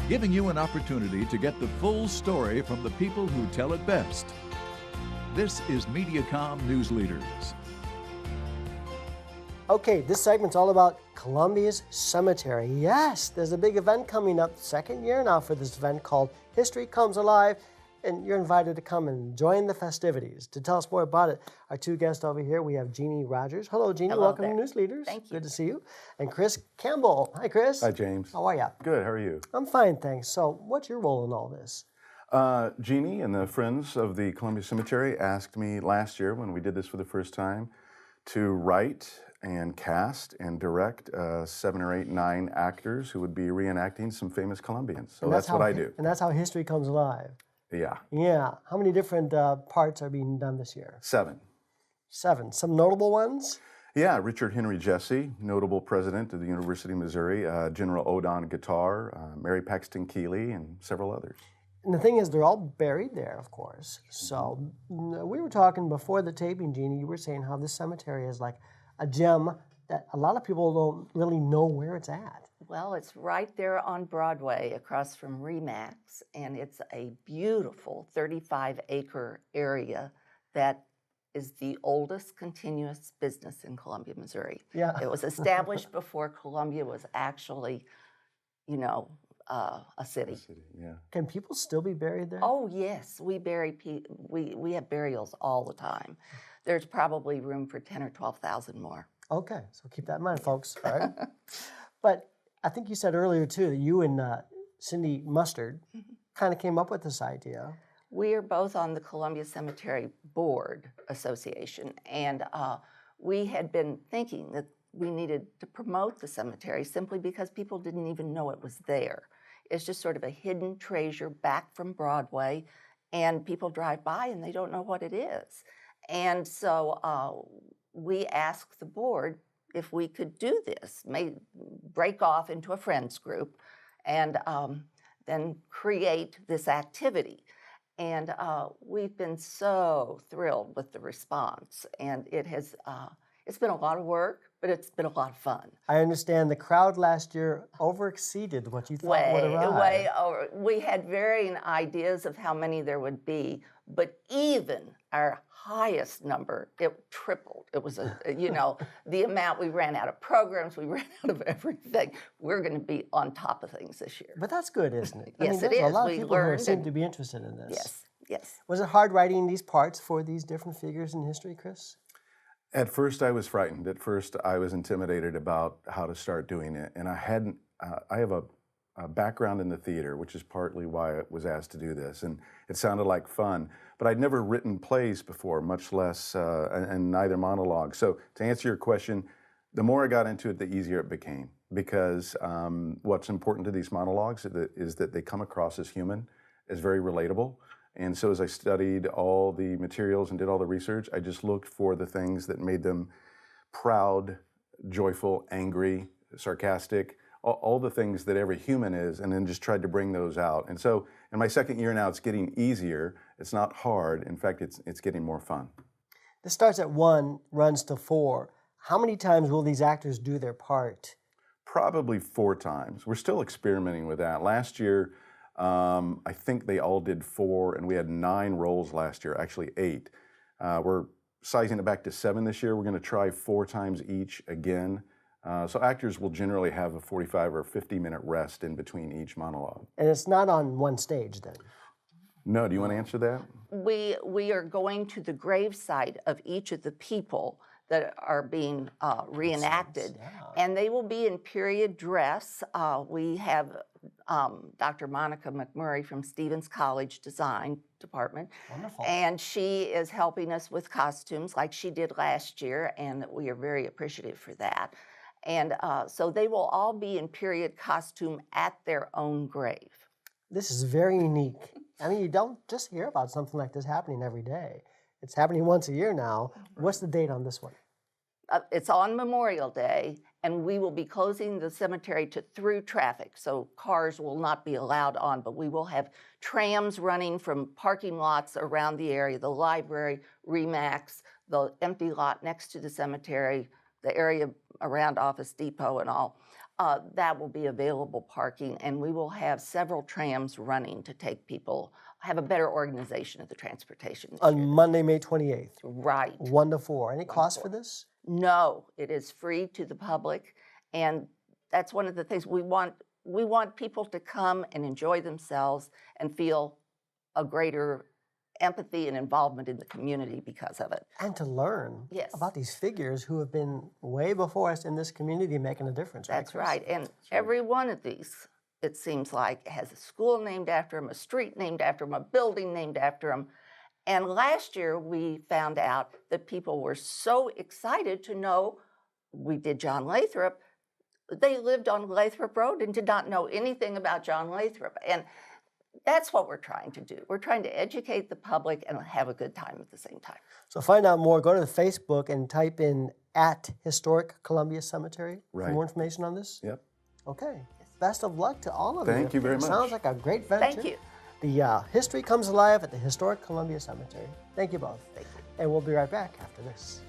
giving you an opportunity to get the full story from the people who tell it best. This is Mediacom Newsleaders. Okay, this segment's all about Columbia's Cemetery. Yes, there's a big event coming up, second year now for this event called History Comes Alive, and you're invited to come and join the festivities. To tell us more about it, our two guests over here, we have Genie Rogers. Hello, Genie. Hello Welcome there. to Newsleaders. Thank you. Good to see you. And Chris Campbell. Hi, Chris. Hi, James. How are you? Good. How are you? I'm fine, thanks. So what's your role in all this? Genie and the Friends of the Columbia Cemetery asked me last year when we did this for the first time to write and cast and direct 7 or 8, 9 actors who would be reenacting some famous Columbians. So that's what I do. And that's how history comes alive. Yeah. Yeah. How many different parts are being done this year? 7. 7. Some notable ones? Yeah, Richard Henry Jesse, notable president of the University of Missouri, General Odon Guitar, Mary Paxton Keeley, and several others. And the thing is, they're all buried there, of course. So we were talking before the taping, Jeannie, you were saying how this cemetery is like a gem that a lot of people don't really know where it's at. Well, it's right there on Broadway across from Remax, and it's a beautiful 35-acre area that is the oldest continuous business in Columbia, Missouri. Yeah. It was established before Columbia was actually, a city. Yeah. Can people still be buried there? Oh, yes. We have burials all the time. There's probably room for 10 or 12,000 more. Okay, so keep that in mind, folks. All right. But I think you said earlier, too, that you and Cindy Mustard kind of came up with this idea. We are both on the Columbia Cemetery Board Association, and we had been thinking that we needed to promote the cemetery simply because people didn't even know it was there. It's just sort of a hidden treasure back from Broadway, and people drive by and they don't know what it is. And so we asked the board if we could do this, break off into a friends group, and then create this activity. And we've been so thrilled with the response, and it's been a lot of work, but it's been a lot of fun. I understand the crowd last year overexceeded what you thought would arrive. Way over. We had varying ideas of how many there would be, but even our highest number, it tripled. It was, the amount. We ran out of programs, we ran out of everything. We're going to be on top of things this year. But that's good, isn't it? Yes, it there's is. a lot of We people who learned seem and- to be interested in this. Yes, yes. Was it hard writing these parts for these different figures in history, Chris? At first, I was frightened. At first, I was intimidated about how to start doing it. And I have a background in the theater, which is partly why I was asked to do this. And it sounded like fun. But I'd never written plays before, much less, and neither monologues. So to answer your question, the more I got into it, the easier it became. Because what's important to these monologues is that they come across as human, as very relatable. And so as I studied all the materials and did all the research, I just looked for the things that made them proud, joyful, angry, sarcastic, all the things that every human is, and then just tried to bring those out. And so in my second year now, it's getting easier. It's not hard. In fact, it's getting more fun. This starts at 1, runs to 4. How many times will these actors do their part? Probably 4 times. We're still experimenting with that. Last year, I think they all did 4, and we had 9 roles last year, actually 8. We're sizing it back to 7 this year. We're going to try 4 times each again. So actors will generally have a 45 or 50-minute rest in between each monologue. And it's not on one stage then? No, do you want to answer that? We are going to the gravesite of each of the people that are being reenacted, and they will be in period dress. We have Dr. Monica McMurray from Stevens College Design Department. Wonderful. And she is helping us with costumes like she did last year, and we are very appreciative for that. And so they will all be in period costume at their own grave. This is very unique. I mean, you don't just hear about something like this happening every day. It's happening once a year now. What's the date on this one? It's on Memorial Day, and we will be closing the cemetery to through traffic, so cars will not be allowed on, but we will have trams running from parking lots around the area, the library, Remax, the empty lot next to the cemetery, the area around Office Depot and all, that will be available parking, and we will have several trams running to take people, have a better organization of the transportation this On year. Monday, May 28th, Right. 1 to 4. Any cost for this? No, it is free to the public, and that's one of the things we want. We want people to come and enjoy themselves and feel a greater empathy and involvement in the community because of it. And to learn Yes. about these figures who have been way before us in this community making a difference. That's Chris? right. And every one of these, it seems like, has a school named after them, a street named after them, a building named after them. And last year we found out that people were so excited to know we did John Lathrop. They lived on Lathrop Road and did not know anything about John Lathrop. And that's what we're trying to do. We're trying to educate the public and have a good time at the same time. So find out more. Go to the Facebook and type in @Historic Columbia Cemetery for Right. more information on this. Yep. Okay. Best of luck to all of you. Thank you very much. Sounds like a great venture. Thank you. The history comes alive at the Historic Columbia Cemetery. Thank you both. Thank you. And we'll be right back after this.